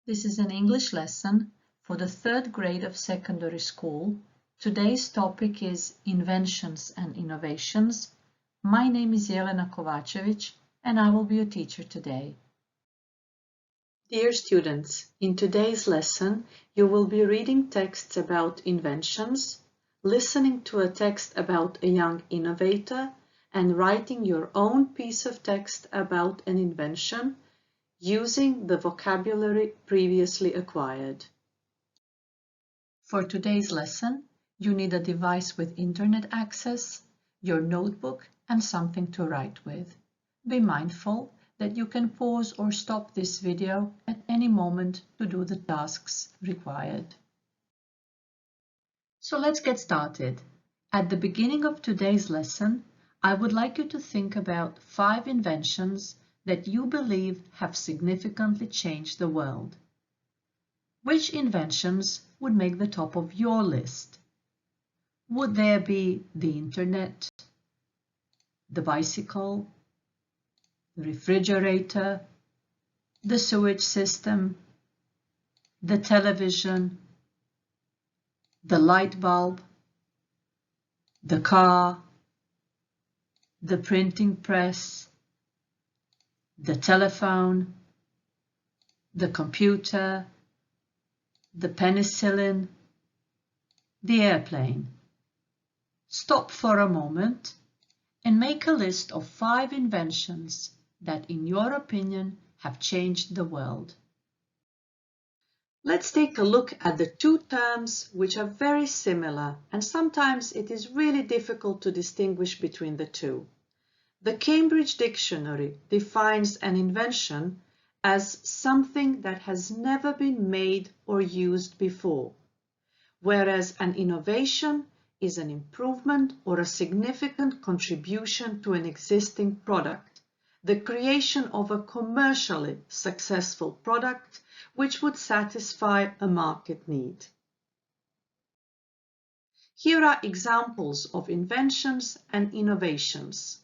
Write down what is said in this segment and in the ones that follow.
This is an English lesson for the third grade of secondary school. Today's topic is Inventions and Innovations. My name is Jelena Kovačević and I will be your teacher today. Dear students, in today's lesson you will be reading texts about inventions, listening to a text about a young innovator, and writing your own piece of text about an invention using the vocabulary previously acquired. For today's lesson, you need a device with internet access, your notebook, and something to write with. Be mindful that you can pause or stop this video at any moment to do the tasks required. So let's get started. At the beginning of today's lesson, I would like you to think about 5 inventions that you believe have significantly changed the world. Which inventions would make the top of your list? Would there be the internet, the bicycle, the refrigerator, the sewage system, the television, the light bulb, the car, the printing press, the telephone, the computer, the penicillin, the airplane? Stop for a moment and make a list of 5 inventions that, in your opinion, have changed the world. Let's take a look at the 2 terms which are very similar, and sometimes it is really difficult to distinguish between the 2. The Cambridge Dictionary defines an invention as something that has never been made or used before, whereas an innovation is an improvement or a significant contribution to an existing product, the creation of a commercially successful product which would satisfy a market need. Here are examples of inventions and innovations,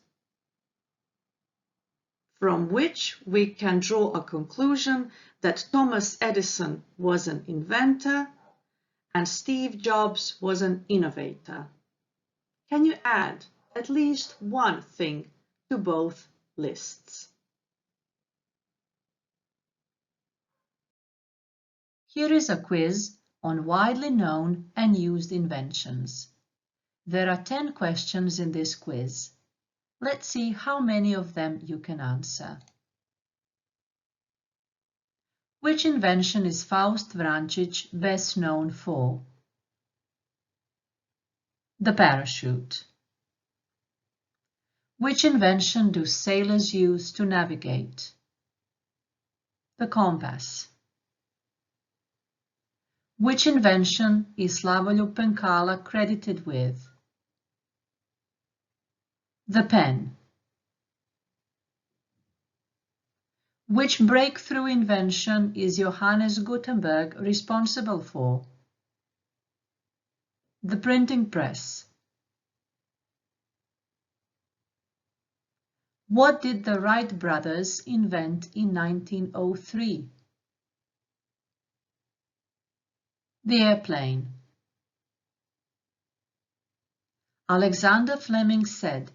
from which we can draw a conclusion that Thomas Edison was an inventor and Steve Jobs was an innovator. Can you add at least one thing to both lists? Here is a quiz on widely known and used inventions. There are 10 questions in this quiz. Let's see how many of them you can answer. Which invention is Faust Vrančić best known for? The parachute. Which invention do sailors use to navigate? The compass. Which invention is Slavoljub Penkala credited with? The pen. Which breakthrough invention is Johannes Gutenberg responsible for? The printing press. What did the Wright brothers invent in 1903? The airplane. Alexander Fleming said,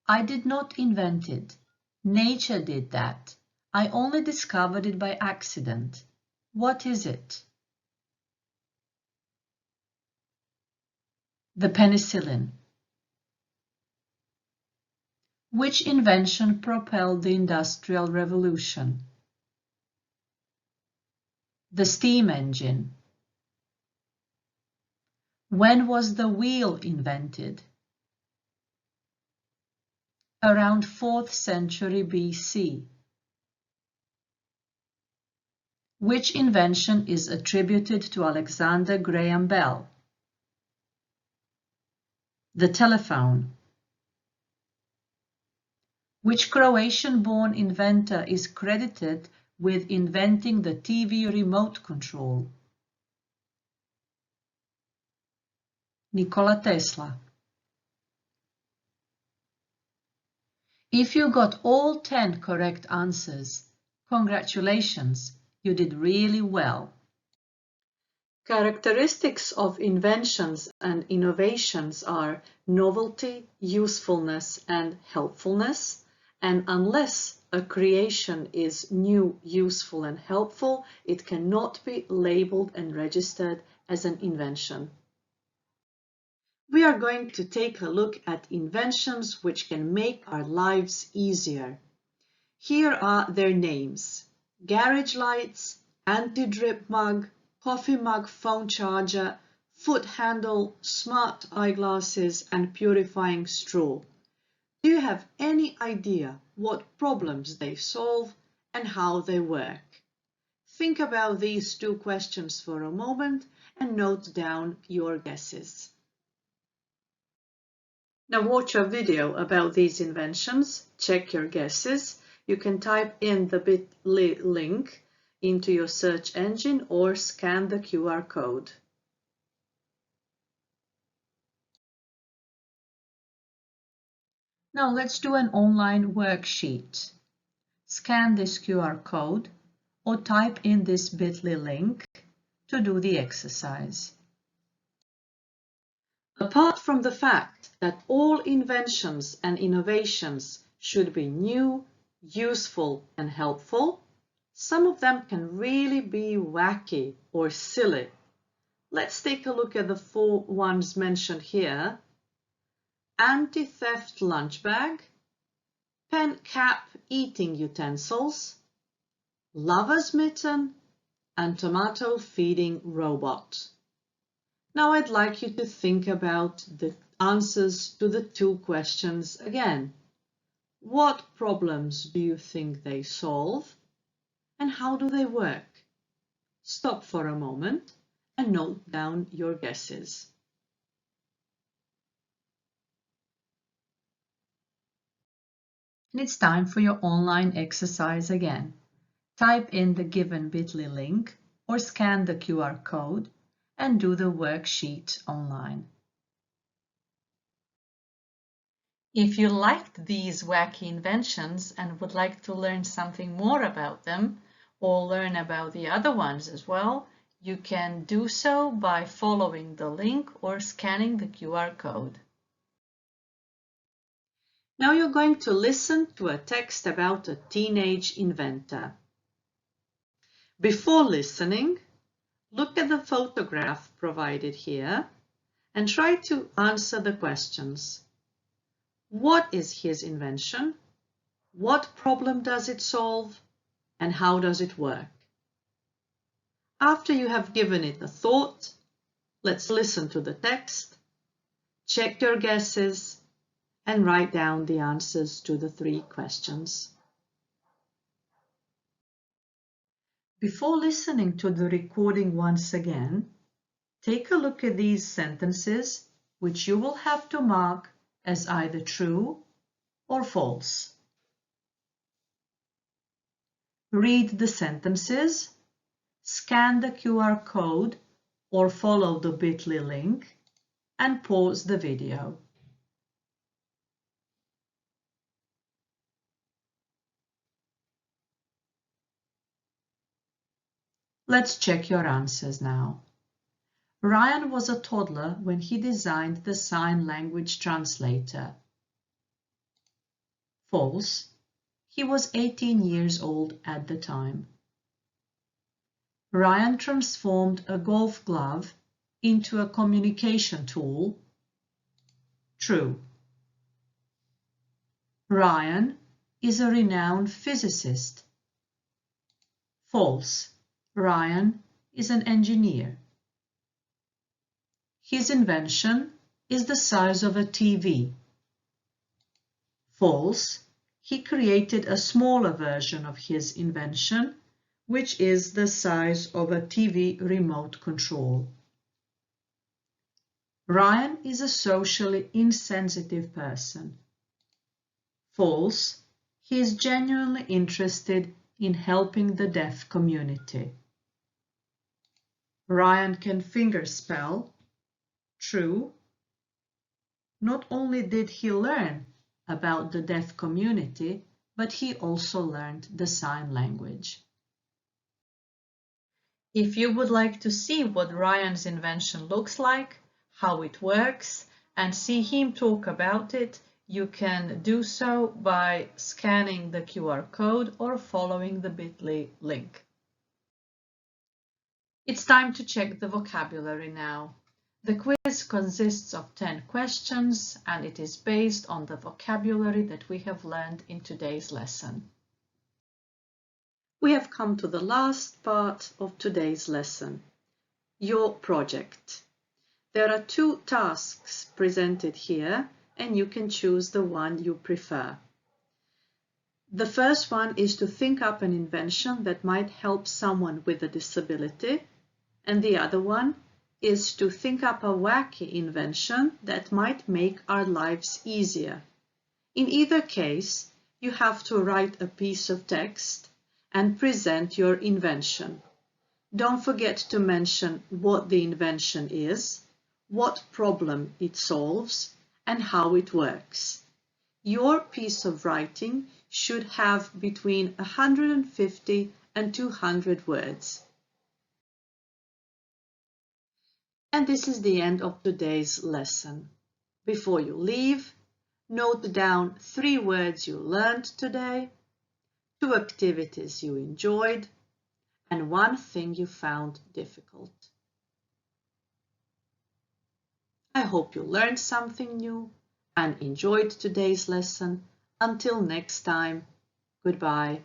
"I did not invent it. Nature did that. I only discovered it by accident." What is it? The penicillin. Which invention propelled the Industrial Revolution? The steam engine. When was the wheel invented? Around 4th century BC. Which invention is attributed to Alexander Graham Bell? The telephone. Which Croatian-born inventor is credited with inventing the TV remote control? Nikola Tesla. If you got all 10 correct answers, congratulations! You did really well. Characteristics of inventions and innovations are novelty, usefulness, and helpfulness. And unless a creation is new, useful, and helpful, it cannot be labeled and registered as an invention. We are going to take a look at inventions which can make our lives easier. Here are their names: garage lights, anti-drip mug, coffee mug phone charger, foot handle, smart eyeglasses, and purifying straw. Do you have any idea what problems they solve and how they work? Think about these two questions for a moment and note down your guesses. Now watch a video about these inventions, check your guesses. You can type in the bit.ly link into your search engine or scan the QR code. Now let's do an online worksheet. Scan this QR code or type in this bit.ly link to do the exercise. Apart from the fact that all inventions and innovations should be new, useful, and helpful, some of them can really be wacky or silly. Let's take a look at the 4 ones mentioned here. Anti-theft lunch bag, pen cap eating utensils, lover's mitten, and tomato feeding robot. Now I'd like you to think about the answers to the 2 questions again. What problems do you think they solve? And how do they work? Stop for a moment and note down your guesses. And it's time for your online exercise again. Type in the given bit.ly link or scan the QR code and do the worksheet online. If you liked these wacky inventions and would like to learn something more about them, or learn about the other ones as well, you can do so by following the link or scanning the QR code. Now you're going to listen to a text about a teenage inventor. Before listening, look at the photograph provided here and try to answer the questions. What is his invention? What problem does it solve? And how does it work? After you have given it a thought, let's listen to the text, check your guesses, and write down the answers to the 3 questions. Before listening to the recording once again, take a look at these sentences, which you will have to mark as either true or false. Read the sentences, scan the QR code or follow the bit.ly link, and pause the video. Let's check your answers now. Ryan was a toddler when he designed the sign language translator. False. He was 18 years old at the time. Ryan transformed a golf glove into a communication tool. True. Ryan is a renowned physicist. False. Ryan is an engineer. His invention is the size of a TV. False. He created a smaller version of his invention, which is the size of a TV remote control. Ryan is a socially insensitive person. False. He is genuinely interested in helping the deaf community. Ryan can fingerspell. True. Not only did he learn about the deaf community, but he also learned the sign language. If you would like to see what Ryan's invention looks like, how it works, and see him talk about it, you can do so by scanning the QR code or following the bit.ly link. It's time to check the vocabulary now. The quiz consists of 10 questions and it is based on the vocabulary that we have learned in today's lesson. We have come to the last part of today's lesson, your project. There are 2 tasks presented here and you can choose the one you prefer. The first one is to think up an invention that might help someone with a disability, and the other one is to think up a wacky invention that might make our lives easier. In either case, you have to write a piece of text and present your invention. Don't forget to mention what the invention is, what problem it solves, and how it works. Your piece of writing should have between 150 and 200 words. And this is the end of today's lesson. Before you leave, note down 3 words you learned today, 2 activities you enjoyed, and 1 thing you found difficult. I hope you learned something new and enjoyed today's lesson. Until next time, goodbye.